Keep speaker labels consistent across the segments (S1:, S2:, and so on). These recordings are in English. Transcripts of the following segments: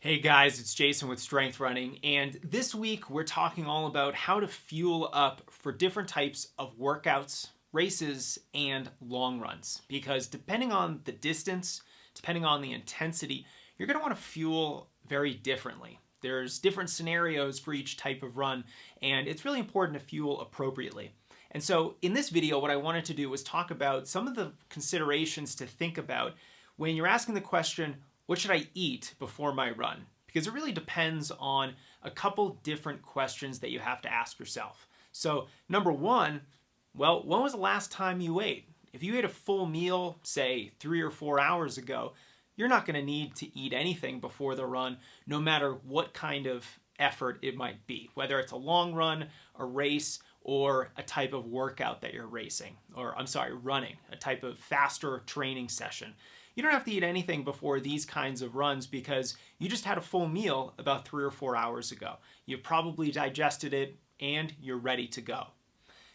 S1: Hey guys, it's Jason with Strength Running, and this week we're talking all about how to fuel up for different types of workouts, races, and long runs. Because depending on the distance, depending on the intensity, you're going to want to fuel very differently. There's different scenarios for each type of run, and it's really important to fuel appropriately. And so in this video, what I wanted to do was talk about some of the considerations to think about when you're asking the question, what should I eat before my run? Because it really depends on a couple different questions that you have to ask yourself. So number one, well, when was the last time you ate? If you ate a full meal, say 3 or 4 hours ago, you're not going to need to eat anything before the run, no matter what kind of effort it might be, whether it's a long run, a race, or a type of workout that you're running, a type of faster training session. You don't have to eat anything before these kinds of runs because you just had a full meal about 3 or 4 hours ago. You've probably digested it and you're ready to go.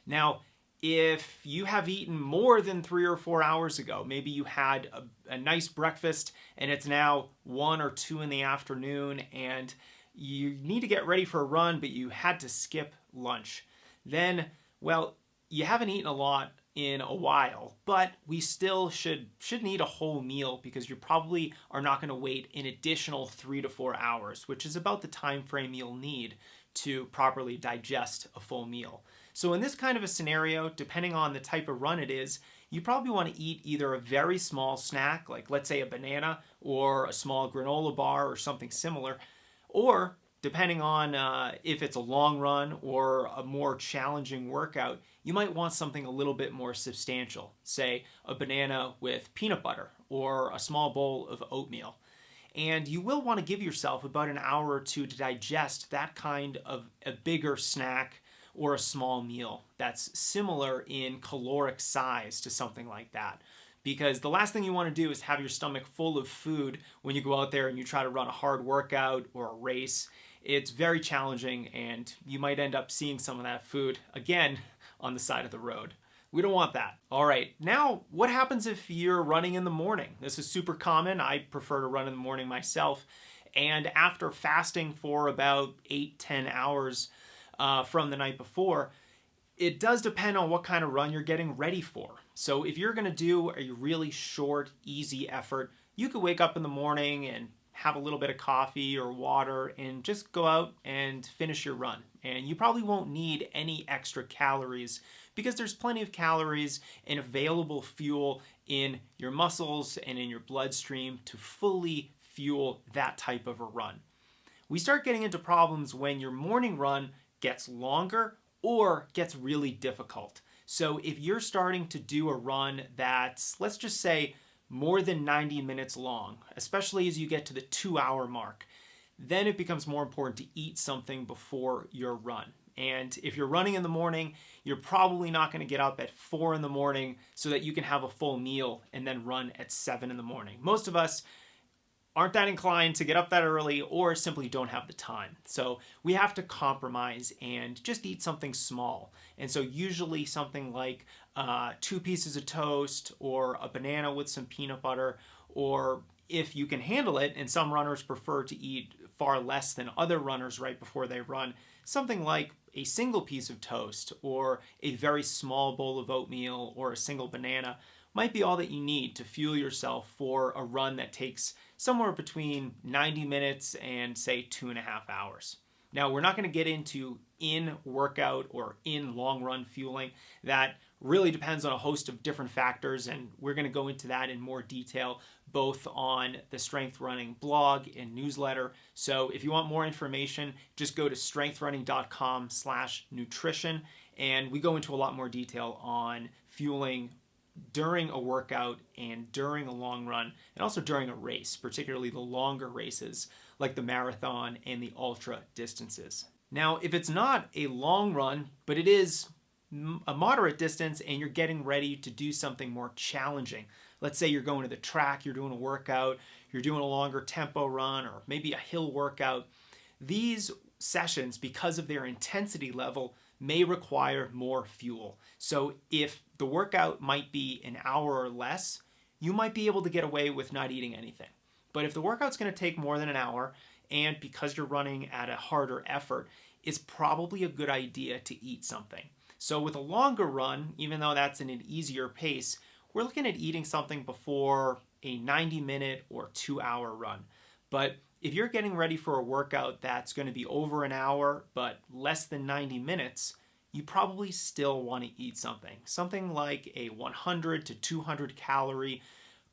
S1: Now, if you have eaten more than 3 or 4 hours ago, maybe you had a nice breakfast and it's now 1 or 2 in the afternoon and you need to get ready for a run, but you had to skip lunch, then, well, you haven't eaten a lot in a while, but we still shouldn't eat a whole meal because you probably are not going to wait an additional 3 to 4 hours, which is about the time frame you'll need to properly digest a full meal. So in this kind of a scenario, depending on the type of run it is, you probably want to eat either a very small snack, like let's say a banana or a small granola bar or something similar, or depending on if it's a long run or a more challenging workout, you might want something a little bit more substantial, say a banana with peanut butter or a small bowl of oatmeal. And you will want to give yourself about an hour or two to digest that kind of a bigger snack or a small meal that's similar in caloric size to something like that. Because the last thing you want to do is have your stomach full of food when you go out there and you try to run a hard workout or a race. It's very challenging and you might end up seeing some of that food again on the side of the road. We don't want that. All right, now what happens if you're running in the morning? This is super common. I prefer to run in the morning myself. And after fasting for about 8-10 hours from the night before, it does depend on what kind of run you're getting ready for. So if you're gonna do a really short, easy effort, you could wake up in the morning and have a little bit of coffee or water and just go out and finish your run. And you probably won't need any extra calories because there's plenty of calories and available fuel in your muscles and in your bloodstream to fully fuel that type of a run. We start getting into problems when your morning run gets longer or gets really difficult. So if you're starting to do a run that's, let's just say, more than 90 minutes long, especially as you get to the 2-hour mark, then it becomes more important to eat something before your run. And if you're running in the morning, you're probably not going to get up at 4 in the morning so that you can have a full meal and then run at 7 in the morning. Most of us aren't that inclined to get up that early or simply don't have the time. So we have to compromise and just eat something small. And so usually something like 2 pieces of toast or a banana with some peanut butter, or if you can handle it, and some runners prefer to eat far less than other runners right before they run, something like a single piece of toast or a very small bowl of oatmeal or a single banana might be all that you need to fuel yourself for a run that takes somewhere between 90 minutes and say 2.5 hours. Now, we're not going to get into in-workout or in-long run fueling. That really depends on a host of different factors, and we're going to go into that in more detail both on the Strength Running blog and newsletter. So if you want more information, just go to strengthrunning.com/nutrition, and we go into a lot more detail on fueling during a workout and during a long run, and also during a race, particularly the longer races like the marathon and the ultra distances. Now, if it's not a long run, but it is a moderate distance and you're getting ready to do something more challenging, let's say you're going to the track, you're doing a workout, you're doing a longer tempo run, or maybe a hill workout, these sessions, because of their intensity level, may require more fuel. So if the workout might be an hour or less, you might be able to get away with not eating anything. But if the workout's going to take more than an hour and because you're running at a harder effort, it's probably a good idea to eat something. So with a longer run, even though that's in an easier pace, we're looking at eating something before a 90-minute or 2-hour run. But if you're getting ready for a workout that's going to be over an hour but less than 90 minutes, you probably still want to eat something. Something like a 100 to 200 calorie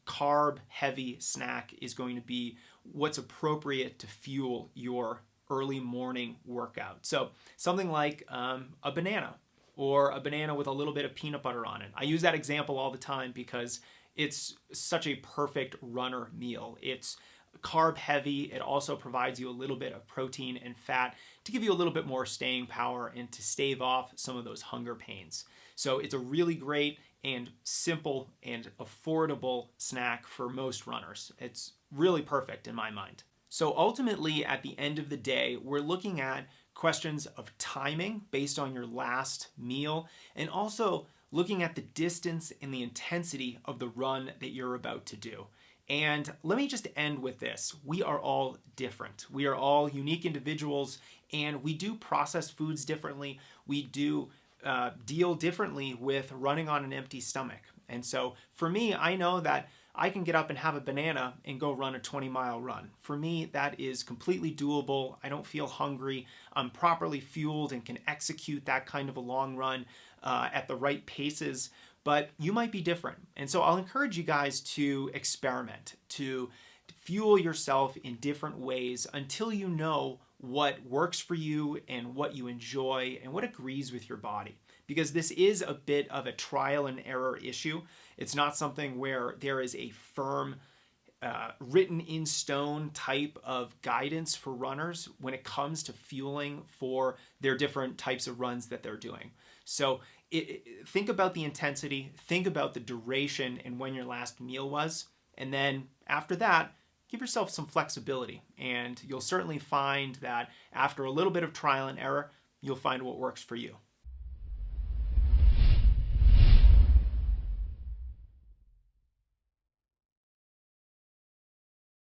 S1: carb heavy snack is going to be what's appropriate to fuel your early morning workout. So something like a banana, or a banana with a little bit of peanut butter on it. I use that example all the time because it's such a perfect runner meal. It's carb heavy. It also provides you a little bit of protein and fat to give you a little bit more staying power and to stave off some of those hunger pains. So it's a really great and simple and affordable snack for most runners. It's really perfect in my mind. So ultimately, at the end of the day, we're looking at questions of timing based on your last meal, and also looking at the distance and the intensity of the run that you're about to do. And let me just end with this. We are all different. We are all unique individuals, and we do process foods differently. We do deal differently with running on an empty stomach. And so for me, I know that I can get up and have a banana and go run a 20-mile run. For me, that is completely doable. I don't feel hungry. I'm properly fueled and can execute that kind of a long run at the right paces. But you might be different. And so I'll encourage you guys to experiment, to fuel yourself in different ways until you know what works for you and what you enjoy and what agrees with your body. Because this is a bit of a trial and error issue. It's not something where there is a firm, written in stone type of guidance for runners when it comes to fueling for their different types of runs that they're doing. So think about the intensity, think about the duration and when your last meal was, and then after that, give yourself some flexibility. And you'll certainly find that after a little bit of trial and error, you'll find what works for you.